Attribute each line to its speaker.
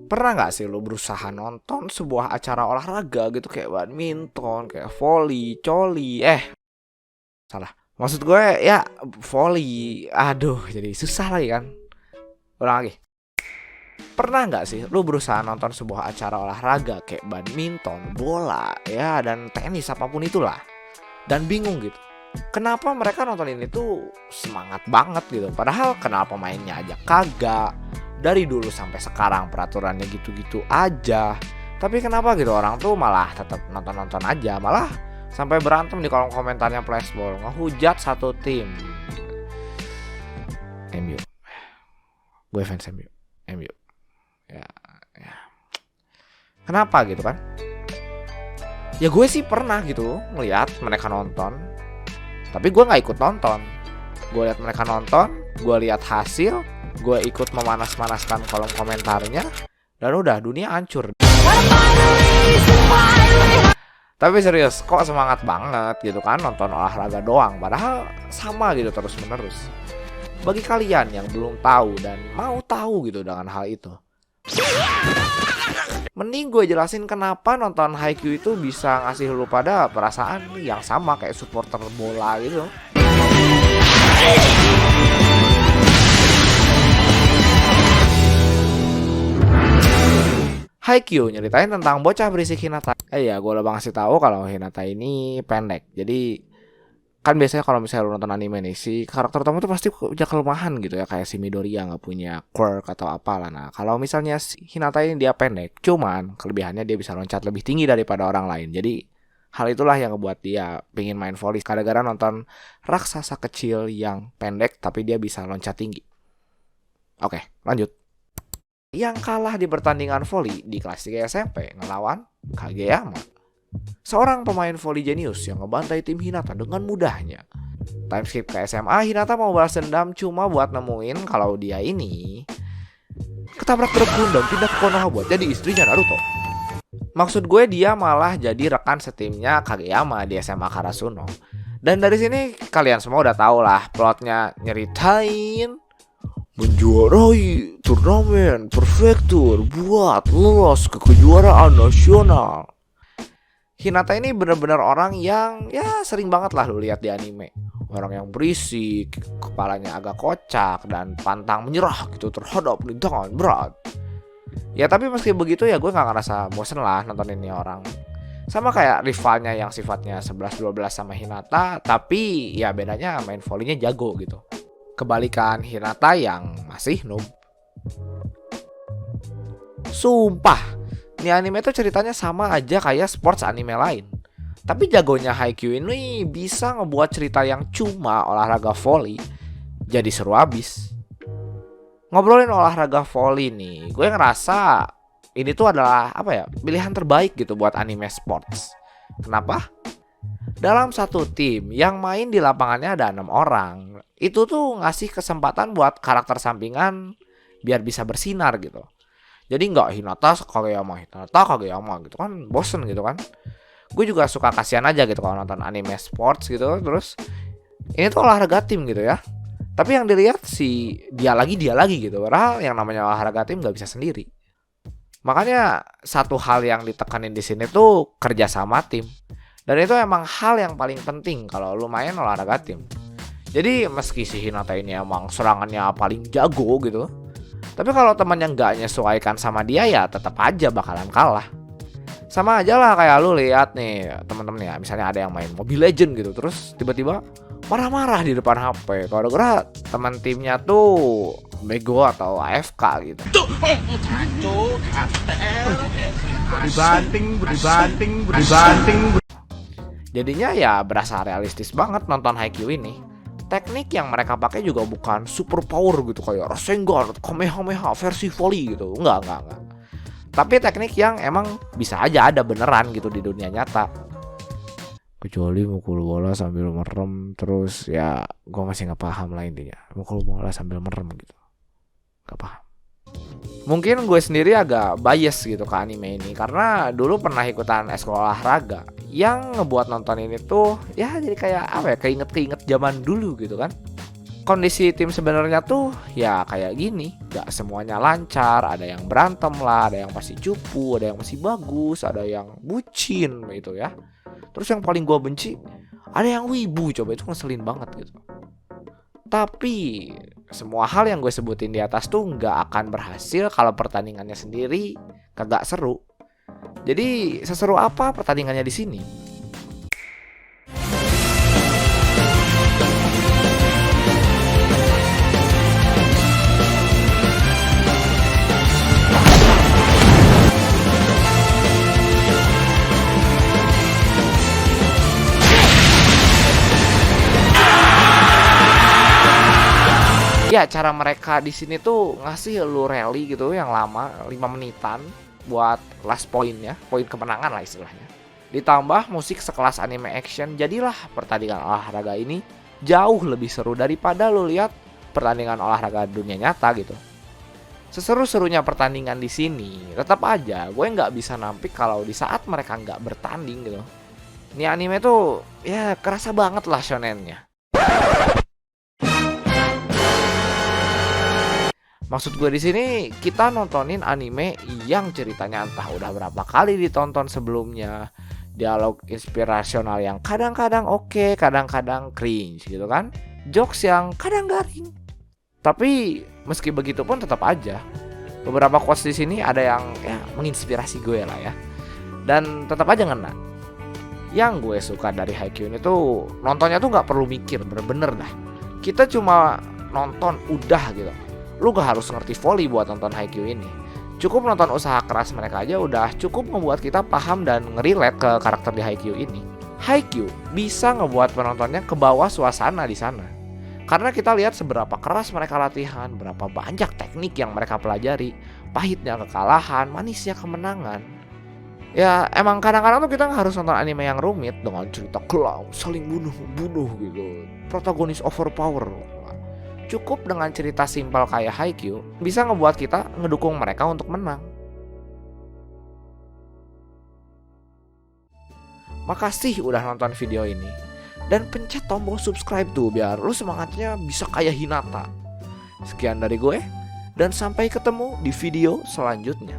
Speaker 1: Pernah nggak sih lo berusaha nonton sebuah acara olahraga gitu kayak badminton, kayak volley, coli, salah. Maksud gue ya volley. Aduh, jadi susah lagi kan. Ulang lagi. Pernah nggak sih lo berusaha nonton sebuah acara olahraga kayak badminton, bola, ya dan tenis apapun itulah, dan bingung gitu. Kenapa mereka nonton ini tuh semangat banget gitu. Padahal kenal pemainnya aja kagak. Dari dulu sampai sekarang peraturannya gitu-gitu aja. Tapi kenapa gitu orang tuh malah tetap nonton-nonton aja. Malah sampai berantem di kolom komentarnya Flashball, ngehujat satu tim. MU. Gue fans MU. MU. Ya. Kenapa gitu kan? Ya gue sih pernah gitu ngeliat mereka nonton. Tapi gue gak ikut nonton. Gue lihat mereka nonton, gue lihat hasil, gue ikut memanas-manaskan kolom komentarnya, dan udah dunia hancur. Tapi serius, kok semangat banget gitu kan nonton olahraga doang, padahal sama gitu terus menerus. Bagi kalian yang belum tahu dan mau tahu gitu dengan hal itu, mending gue jelasin kenapa nonton Haikyuu itu bisa ngasih lu pada perasaan yang sama kayak supporter bola gitu. Haikyuu nyeritain tentang bocah berisik Hinata. Ya, gue udah ngasih tahu kalau Hinata ini pendek. Jadi kan biasanya kalau misalnya lu nonton anime nih, si karakter utama tuh pasti punya kelemahan gitu ya, kayak si Midoriya nggak punya quirk atau apalah. Nah, kalau misalnya si Hinata ini dia pendek, cuman kelebihannya dia bisa loncat lebih tinggi daripada orang lain. Jadi hal itulah yang ngebuat dia pengen main volley gara-gara nonton raksasa kecil yang pendek tapi dia bisa loncat tinggi. Oke, lanjut. Yang kalah di pertandingan volley di kelas 3 SMP ngelawan Kageyama, seorang pemain volley jenius yang ngebantai tim Hinata dengan mudahnya. Time skip ke SMA, Hinata mau balas dendam cuma buat nemuin kalau dia ini ketabrak truk dan pindah ke Konoha buat jadi istrinya Naruto. Maksud gue dia malah jadi rekan setimnya Kageyama di SMA Karasuno. Dan dari sini kalian semua udah tau lah plotnya, nyeritain menjuarai turnamen prefektur buat lolos ke kejuaraan nasional. Hinata ini benar-benar orang yang ya sering banget lah lu lihat di anime. Orang yang berisik, kepalanya agak kocak, dan pantang menyerah gitu terhadap rintangan berat. Ya tapi meski begitu ya gue gak ngerasa bosen lah nonton ini orang. Sama kayak rivalnya yang sifatnya 11-12 sama Hinata, tapi ya bedanya main volleynya jago gitu. Kebalikan Hinata yang masih noob. Sumpah, ini anime tuh ceritanya sama aja kayak sports anime lain. Tapi jagonya Haikyuu ini bisa ngebuat cerita yang cuma olahraga volley jadi seru abis. Ngobrolin olahraga volley nih, gue ngerasa ini tuh adalah pilihan terbaik gitu buat anime sports. Kenapa? Dalam satu tim yang main di lapangannya ada 6 orang, itu tuh ngasih kesempatan buat karakter sampingan biar bisa bersinar gitu. Jadi nggak Hinata Kageyama gitu kan, bosen gitu kan. Gue juga suka kasihan aja gitu kalau nonton anime sports gitu. Terus ini tuh olahraga tim gitu ya, tapi yang dilihat si dia lagi gitu. Padahal yang namanya olahraga tim nggak bisa sendiri. Makanya satu hal yang ditekanin di sini tuh kerja sama tim. Dan itu emang hal yang paling penting kalau lu main olahraga tim. Jadi meski si Hinata ini emang serangannya paling jago gitu, tapi kalau temannya nggak nyesuaikan sama dia ya tetap aja bakalan kalah. Sama aja lah kayak lu lihat nih temen-temen ya, misalnya ada yang main Mobile Legend gitu, terus tiba-tiba marah-marah di depan HP gara-gara teman timnya tuh bego atau AFK gitu. Dibanting. Jadinya ya berasa realistis banget nonton Haikyuu ini. Teknik yang mereka pakai juga bukan super power gitu kayak Rasengan, Kamehameha versi volley gitu. Enggak. Tapi teknik yang emang bisa aja ada beneran gitu di dunia nyata. Kecuali mukul bola sambil merem, terus ya gue masih gak paham lah intinya. Mukul bola sambil merem gitu, gak paham. Mungkin gue sendiri agak bias gitu ke anime ini karena dulu pernah ikutan eskul olahraga yang ngebuat nonton ini tuh ya jadi kayak keinget zaman dulu gitu kan. kondisi tim sebenarnya tuh ya kayak gini, gak semuanya lancar, ada yang berantem lah, ada yang pasti cupu, ada yang masih bagus, ada yang bucin gitu ya. Terus yang paling gue benci, ada yang wibu, coba itu ngeselin banget gitu. Tapi semua hal yang gue sebutin di atas tuh nggak akan berhasil kalau pertandingannya sendiri kagak seru. Jadi seseru apa pertandingannya di sini? Ya cara mereka di sini tuh ngasih lu rally gitu yang lama 5 menitan buat last poinnya, poin kemenangan lah istilahnya. Ditambah musik sekelas anime action, jadilah pertandingan olahraga ini jauh lebih seru daripada lu lihat pertandingan olahraga dunia nyata gitu. Seseru-serunya pertandingan di sini, tetap aja gue nggak bisa nampik kalau di saat mereka nggak bertanding gitu. Ini anime tuh ya kerasa banget lah shonennya. Maksud gue di sini kita nontonin anime yang ceritanya entah udah berapa kali ditonton sebelumnya, dialog inspirasional yang kadang-kadang oke, kadang-kadang cringe gitu kan, jokes yang kadang garing. Tapi meski begitu pun tetap aja beberapa quotes di sini ada yang ya menginspirasi gue lah ya, dan tetap aja ngena. Yang gue suka dari Haikyuu ini tuh nontonnya tuh nggak perlu mikir, bener-bener dah. Kita cuma nonton udah gitu. Lu gak harus ngerti volley buat nonton Haikyuu ini. Cukup nonton usaha keras mereka aja udah cukup membuat kita paham dan ngerelate ke karakter di Haikyuu ini. Haikyuu bisa ngebuat penontonnya ke bawah suasana di sana. Karena kita lihat seberapa keras mereka latihan, berapa banyak teknik yang mereka pelajari, pahitnya kekalahan, manisnya kemenangan. Ya emang kadang-kadang tuh kita harus nonton anime yang rumit dengan cerita kelam, saling bunuh-bunuh gitu, protagonis overpower. Cukup dengan cerita simpel kayak Haikyuu bisa ngebuat kita ngedukung mereka untuk menang. Makasih udah nonton video ini. Dan pencet tombol subscribe tuh biar lu semangatnya bisa kayak Hinata. Sekian dari gue, dan sampai ketemu di video selanjutnya.